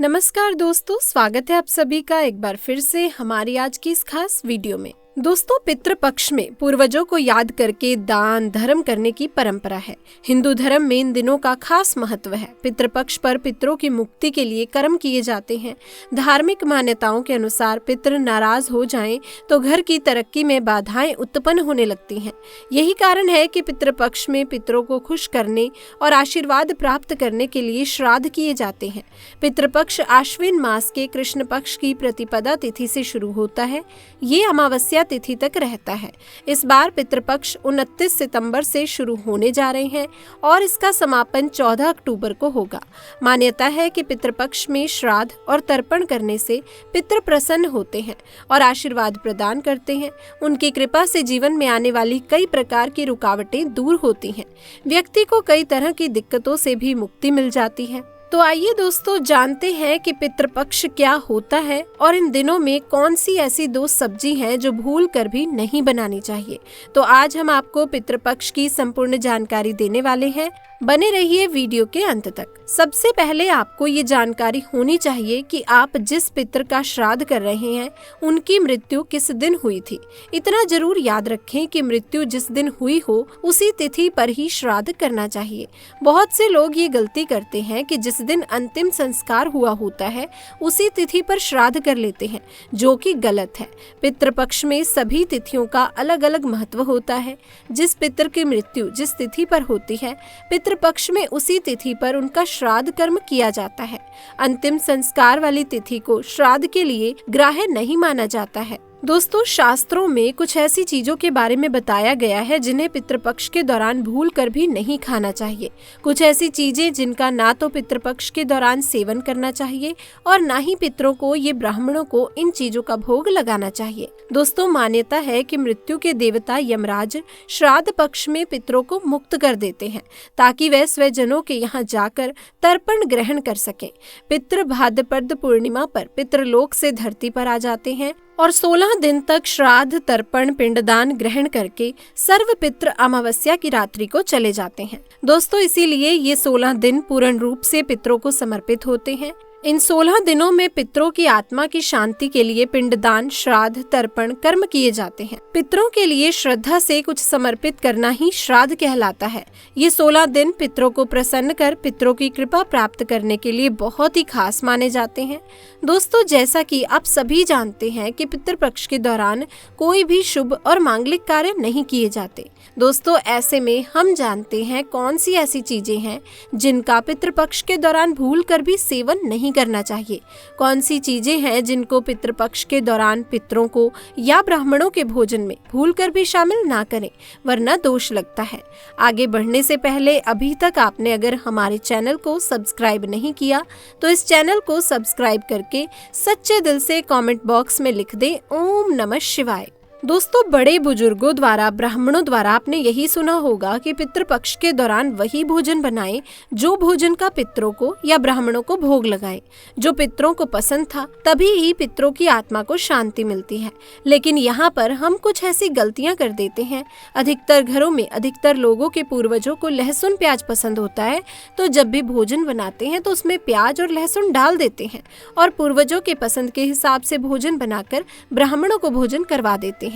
नमस्कार दोस्तों, स्वागत है आप सभी का एक बार फिर से हमारी आज की इस खास वीडियो में। दोस्तों, पितृपक्ष में पूर्वजों को याद करके दान धर्म करने की परंपरा है। हिंदू धर्म में इन दिनों का खास महत्व है। पितृपक्ष पर पितरों की मुक्ति के लिए कर्म किए जाते हैं। धार्मिक मान्यताओं के अनुसार पितर नाराज हो जाएं तो घर की तरक्की में बाधाएं उत्पन्न होने लगती हैं। यही कारण है कि पितृपक्ष में पितरों को खुश करने और आशीर्वाद प्राप्त करने के लिए श्राद्ध किए जाते हैं। पितृपक्ष आश्विन मास के कृष्ण पक्ष की प्रतिपदा तिथि से शुरू होता है। ये अमावस्या तिथि तक रहता है। इस बार पितृपक्ष 29 सितंबर से शुरू होने जा रहे हैं और इसका समापन 14 अक्टूबर को होगा। मान्यता है कि पितृपक्ष में श्राद्ध और तर्पण करने से पितृ प्रसन्न होते हैं और आशीर्वाद प्रदान करते हैं। उनकी कृपा से जीवन में आने वाली कई प्रकार की रुकावटें दूर होती हैं। व्यक्ति को कई तरह की दिक्कतों से भी मुक्ति मिल जाती है। तो आइए दोस्तों, जानते हैं कि पितृपक्ष क्या होता है और इन दिनों में कौन सी ऐसी दो सब्जी हैं जो भूल कर भी नहीं बनानी चाहिए। तो आज हम आपको पितृपक्ष की संपूर्ण जानकारी देने वाले हैं। बने रहिए वीडियो के अंत तक। सबसे पहले आपको ये जानकारी होनी चाहिए कि आप जिस पितर का श्राद्ध कर रहे हैं उनकी मृत्यु किस दिन हुई थी। इतना जरूर याद रखें कि मृत्यु जिस दिन हुई हो उसी तिथि पर ही श्राद्ध करना चाहिए। बहुत से लोग ये गलती करते हैं कि जिस दिन अंतिम संस्कार हुआ होता है उसी तिथि पर श्राद्ध कर लेते हैं, जो कि गलत है। पितृपक्ष में सभी तिथियों का अलग अलग महत्व होता है। जिस पितर की मृत्यु जिस तिथि पर होती है, पितृपक्ष में उसी तिथि पर उनका श्राद्ध कर्म किया जाता है। अंतिम संस्कार वाली तिथि को श्राद्ध के लिए ग्राह्य नहीं माना जाता है। दोस्तों, शास्त्रों में कुछ ऐसी चीजों के बारे में बताया गया है जिन्हें पितृपक्ष के दौरान भूल कर भी नहीं खाना चाहिए। कुछ ऐसी चीजें जिनका ना तो पितृपक्ष के दौरान सेवन करना चाहिए और ना ही पितरों को, ये ब्राह्मणों को इन चीजों का भोग लगाना चाहिए। दोस्तों, मान्यता है कि मृत्यु के देवता यमराज श्राद्ध पक्ष में पितरों को मुक्त कर देते हैं ताकि वे स्वजनों के यहाँ जाकर तर्पण ग्रहण कर सकें। पितृ भाद्रपद पूर्णिमा पर पितृलोक से धरती पर आ जाते हैं और 16 दिन तक श्राद्ध तर्पण पिंडदान ग्रहण करके सर्व पितृ अमावस्या की रात्रि को चले जाते हैं। दोस्तों, इसीलिए ये 16 दिन पूर्ण रूप से पितरों को समर्पित होते हैं। इन 16 दिनों में पितरों की आत्मा की शांति के लिए पिंडदान, श्राद्ध, तर्पण कर्म किए जाते हैं। पितरों के लिए श्रद्धा से कुछ समर्पित करना ही श्राद्ध कहलाता है। ये 16 दिन पितरों को प्रसन्न कर पितरों की कृपा प्राप्त करने के लिए बहुत ही खास माने जाते हैं। दोस्तों, जैसा कि आप सभी जानते हैं कि पितृपक्ष के दौरान कोई भी शुभ और मांगलिक कार्य नहीं किए जाते। दोस्तों, ऐसे में हम जानते हैं कौन सी ऐसी चीजें हैं जिनका पितृपक्ष के दौरान भूल कर भी सेवन नहीं करना चाहिए। कौन सी चीजें हैं जिनको पितृपक्ष के दौरान पितरों को या ब्राह्मणों के भोजन में भूल कर भी शामिल ना करें, वरना दोष लगता है। आगे बढ़ने से पहले अभी तक आपने अगर हमारे चैनल को सब्सक्राइब नहीं किया तो इस चैनल को सब्सक्राइब करके सच्चे दिल से कमेंट बॉक्स में लिख दें ओम नमः शिवाय। दोस्तों, बड़े बुजुर्गों द्वारा, ब्राह्मणों द्वारा आपने यही सुना होगा कि पितृपक्ष के दौरान वही भोजन बनाएं जो भोजन का पितरों को या ब्राह्मणों को भोग लगाएं। जो पितरों को पसंद था तभी ही पितरों की आत्मा को शांति मिलती है। लेकिन यहाँ पर हम कुछ ऐसी गलतियाँ कर देते हैं। अधिकतर घरों में अधिकतर लोगों के पूर्वजों को लहसुन प्याज पसंद होता है, तो जब भी भोजन बनाते हैं तो उसमें प्याज और लहसुन डाल देते हैं और पूर्वजों के पसंद के हिसाब से भोजन बनाकर ब्राह्मणों को भोजन करवा देते हैं।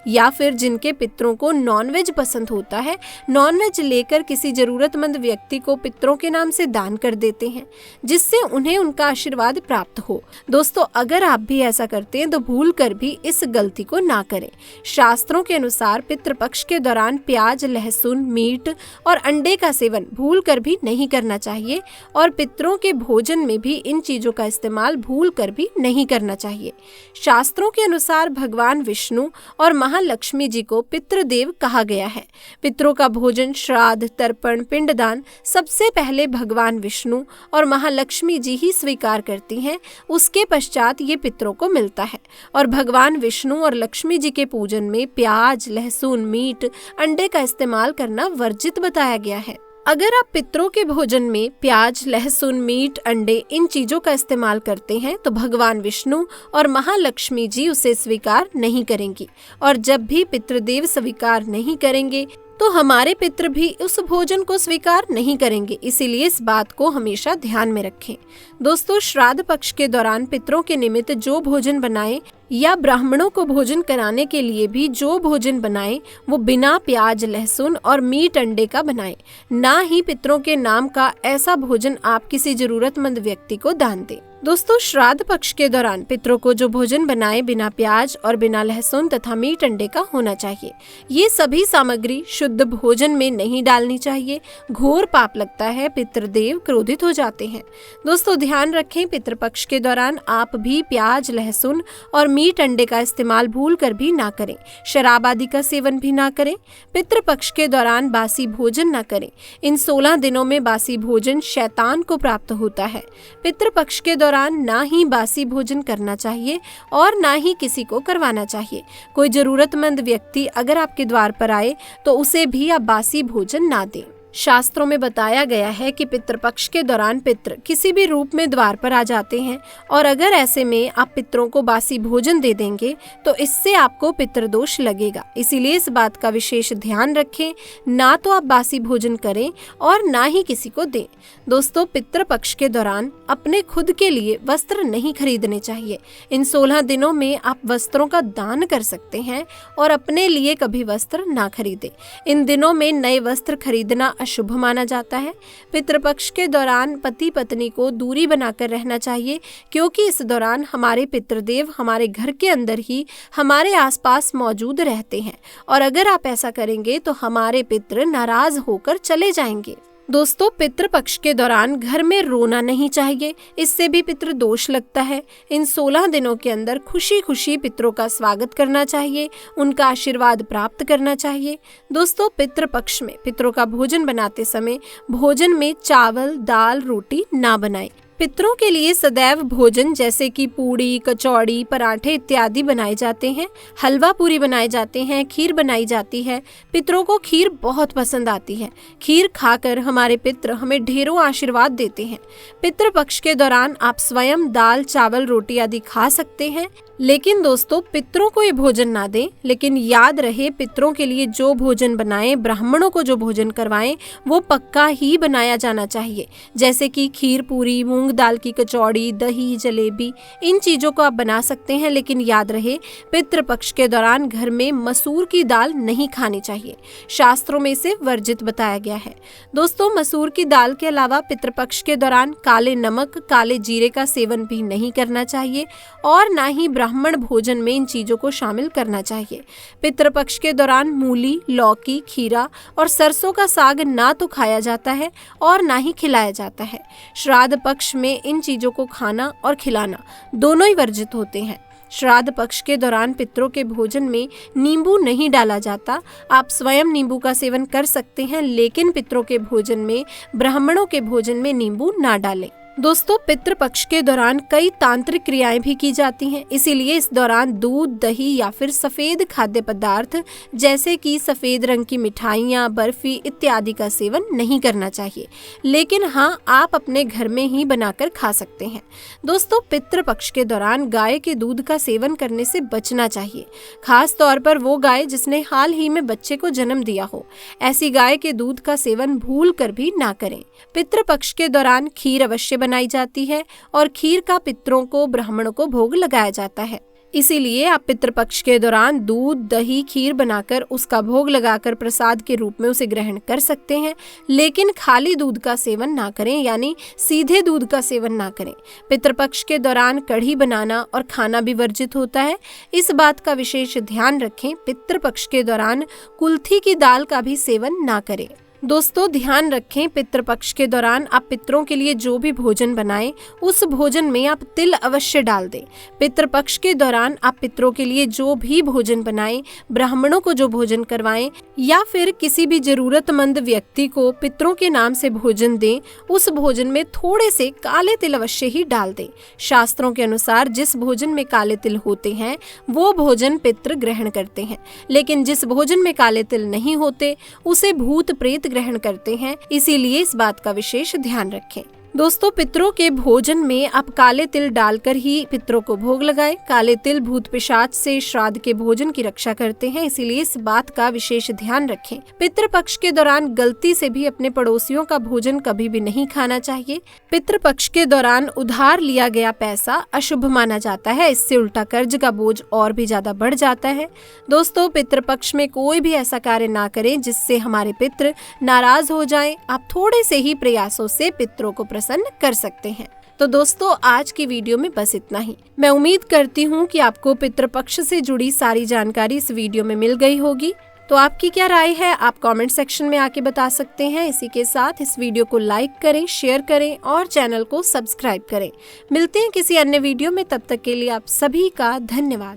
या फिर जिनके पितरों को नॉनवेज पसंद होता है, नॉनवेज लेकर किसी जरूरतमंद व्यक्ति को पितरों के नाम से दान कर देते हैं जिससे उन्हें उनका आशीर्वाद प्राप्त हो। दोस्तों, अगर आप भी ऐसा करते हैं तो भूल कर भी इस गलती को ना करें। शास्त्रों के अनुसार पितृपक्ष के दौरान प्याज, लहसुन, मीट और अंडे का सेवन भूल कर भी नहीं करना चाहिए और पितरों के भोजन में भी इन चीजों का इस्तेमाल भूल कर भी नहीं करना चाहिए। शास्त्रों के अनुसार भगवान विष्णु और महालक्ष्मी जी को पितृदेव कहा गया है। पितरों का भोजन, श्राद्ध, तर्पण, पिंडदान सबसे पहले भगवान विष्णु और महालक्ष्मी जी ही स्वीकार करती हैं। उसके पश्चात ये पितरों को मिलता है और भगवान विष्णु और लक्ष्मी जी के पूजन में प्याज, लहसुन, मीट, अंडे का इस्तेमाल करना वर्जित बताया गया है। अगर आप पितरों के भोजन में प्याज, लहसुन, मीट, अंडे इन चीजों का इस्तेमाल करते हैं तो भगवान विष्णु और महालक्ष्मी जी उसे स्वीकार नहीं करेंगी और जब भी पितृदेव स्वीकार नहीं करेंगे तो हमारे पितृ भी उस भोजन को स्वीकार नहीं करेंगे। इसीलिए इस बात को हमेशा ध्यान में रखें। दोस्तों, श्राद्ध पक्ष के दौरान पितरों के निमित्त जो भोजन बनाए या ब्राह्मणों को भोजन कराने के लिए भी जो भोजन बनाए वो बिना प्याज, लहसुन और मीट अंडे का बनाए। ना ही पितरों के नाम का ऐसा भोजन आप किसी जरूरतमंद व्यक्ति को दान दें। दोस्तों, श्राद्ध पक्ष के दौरान पितरों को जो भोजन बनाए बिना प्याज और बिना लहसुन तथा मीट अंडे का होना चाहिए। ये सभी सामग्री शुद्ध भोजन में नहीं डालनी चाहिए। घोर पाप लगता है, पितृदेव क्रोधित हो जाते हैं। दोस्तों, ध्यान रखें, पितृपक्ष के दौरान आप भी प्याज, लहसुन और मीट अंडे का इस्तेमाल भूल कर भी ना करें। शराब आदि का सेवन भी ना करें। पितृपक्ष के दौरान बासी भोजन ना करें। इन 16 दिनों में बासी भोजन शैतान को प्राप्त होता है। पितृपक्ष के दौरान ना ही बासी भोजन करना चाहिए और ना ही किसी को करवाना चाहिए। कोई जरूरतमंद व्यक्ति अगर आपके द्वार पर आए तो उसे भी आप बासी भोजन ना दें। शास्त्रों में बताया गया है कि पितृपक्ष के दौरान पितृ किसी भी रूप में द्वार पर आ जाते हैं और अगर ऐसे में आप पितरों को बासी भोजन दे देंगे तो इससे आपको पितृदोष लगेगा। इसीलिए इस बात का विशेष ध्यान रखें, ना तो आप बासी भोजन करें और ना ही किसी को दें। दोस्तों, पितृपक्ष के दौरान अपने खुद के लिए वस्त्र नहीं खरीदने चाहिए। इन 16 दिनों में आप वस्त्रों का दान कर सकते हैं और अपने लिए कभी वस्त्र ना खरीदें। इन दिनों में नए वस्त्र खरीदना अशुभ माना जाता है। पितृपक्ष के दौरान पति पत्नी को दूरी बनाकर रहना चाहिए, क्योंकि इस दौरान हमारे पितृदेव हमारे घर के अंदर ही हमारे आसपास मौजूद रहते हैं और अगर आप ऐसा करेंगे तो हमारे पितृ नाराज होकर चले जाएंगे। दोस्तों, पितृपक्ष के दौरान घर में रोना नहीं चाहिए, इससे भी पितृ दोष लगता है। इन 16 दिनों के अंदर खुशी खुशी पितरों का स्वागत करना चाहिए, उनका आशीर्वाद प्राप्त करना चाहिए। दोस्तों, पितृपक्ष में पितरों का भोजन बनाते समय भोजन में चावल, दाल, रोटी ना बनाएं। पितरों के लिए सदैव भोजन जैसे कि पूड़ी, कचौड़ी, पराठे इत्यादि बनाए जाते हैं। हलवा पूरी बनाए जाते हैं, खीर बनाई जाती है। पितरों को खीर बहुत पसंद आती है। खीर खाकर हमारे पितृ हमें ढेरों आशीर्वाद देते हैं। पितृपक्ष के दौरान आप स्वयं दाल, चावल, रोटी आदि खा सकते हैं, लेकिन दोस्तों पितरों को ये भोजन ना दें। लेकिन याद रहे, पितरों के लिए जो भोजन बनाएं, ब्राह्मणों को जो भोजन करवाएं, वो पक्का ही बनाया जाना चाहिए। जैसे कि खीर पूरी, मूंग दाल की कचौड़ी, दही, जलेबी, इन चीजों को आप बना सकते हैं। लेकिन याद रहे, पितृपक्ष के दौरान घर में मसूर की दाल नहीं खानी चाहिए। शास्त्रों में इसे वर्जित बताया गया है। दोस्तों, मसूर की दाल के अलावा पितृपक्ष के दौरान काले नमक, काले जीरे का सेवन भी नहीं करना चाहिए और ना ही ब्राह्मण भोजन में इन चीजों को शामिल करना चाहिए। पितृपक्ष के दौरान मूली, लौकी, खीरा और सरसों का साग ना तो खाया जाता है और ना ही खिलाया जाता है। श्राद्ध पक्ष में इन चीजों को खाना और खिलाना दोनों ही वर्जित होते हैं। श्राद्ध पक्ष के दौरान पितरों के भोजन में नींबू नहीं डाला जाता। आप स्वयं नींबू का सेवन कर सकते हैं, लेकिन पितरों के भोजन में, ब्राह्मणों के भोजन में नींबू ना डालें। दोस्तों, पितृपक्ष के दौरान कई तांत्रिक क्रियाएं भी की जाती हैं, इसीलिए इस दौरान दूध, दही या फिर सफेद खाद्य पदार्थ जैसे कि सफेद रंग की मिठाइयाँ, बर्फी इत्यादि का सेवन नहीं करना चाहिए। लेकिन हाँ, आप अपने घर में ही बनाकर खा सकते हैं। दोस्तों, पितृपक्ष के दौरान गाय के दूध का सेवन करने से बचना चाहिए, खास तौर पर वो गाय जिसने हाल ही में बच्चे को जन्म दिया हो। ऐसी गाय के दूध का सेवन भूल कर भी ना करें। पितृपक्ष के दौरान खीर अवश्य बनाई जाती है और खीर का पितरों को, ब्राह्मणों को भोग लगाया जाता है। इसीलिए आप पितृपक्ष के दौरान दूध, दही, खीर बनाकर उसका भोग लगाकर प्रसाद के रूप में उसे ग्रहण कर सकते हैं, लेकिन खाली दूध का सेवन ना करें, यानी सीधे दूध का सेवन ना करें। पितृपक्ष के दौरान कढ़ी बनाना और खाना भी वर्जित होता है, इस बात का विशेष ध्यान रखें। पितृपक्ष के दौरान कुल्थी की दाल का भी सेवन ना करें। दोस्तों, ध्यान रखें, पितृपक्ष के दौरान आप पितरों के लिए जो भी भोजन बनाएं, उस भोजन में आप तिल अवश्य डाल दें। पितृपक्ष के दौरान आप पितरों के लिए जो भी भोजन बनाएं, ब्राह्मणों को जो भोजन करवाएं या फिर किसी भी जरूरतमंद व्यक्ति को पितरों के नाम से भोजन दें, उस भोजन में थोड़े से काले तिल अवश्य ही डाल दें। शास्त्रों के अनुसार जिस भोजन में काले तिल होते हैं वो भोजन पितृ ग्रहण करते हैं, लेकिन जिस भोजन में काले तिल नहीं होते उसे भूत प्रेत ग्रहण करते हैं। इसीलिए इस बात का विशेष ध्यान रखें। दोस्तों, पितरों के भोजन में आप काले तिल डालकर ही पितरों को भोग लगाएं। काले तिल भूत पिशाच से श्राद्ध के भोजन की रक्षा करते हैं, इसीलिए इस बात का विशेष ध्यान रखें। पितृपक्ष के दौरान गलती से भी अपने पड़ोसियों का भोजन कभी भी नहीं खाना चाहिए। पितृपक्ष के दौरान उधार लिया गया पैसा अशुभ माना जाता है, इससे उल्टा कर्ज का बोझ और भी ज्यादा बढ़ जाता है। दोस्तों, पितृपक्ष में कोई भी ऐसा कार्य ना करें जिससे हमारे पितृ नाराज हो जाएं। आप थोड़े से ही प्रयासों से पितरों को प्रसन्न कर सकते हैं। तो दोस्तों, आज की वीडियो में बस इतना ही। मैं उम्मीद करती हूँ कि आपको पितृपक्ष से जुड़ी सारी जानकारी इस वीडियो में मिल गई होगी। तो आपकी क्या राय है, आप कमेंट सेक्शन में आके बता सकते हैं। इसी के साथ इस वीडियो को लाइक करें, शेयर करें और चैनल को सब्सक्राइब करें। मिलते हैं किसी अन्य वीडियो में, तब तक के लिए आप सभी का धन्यवाद।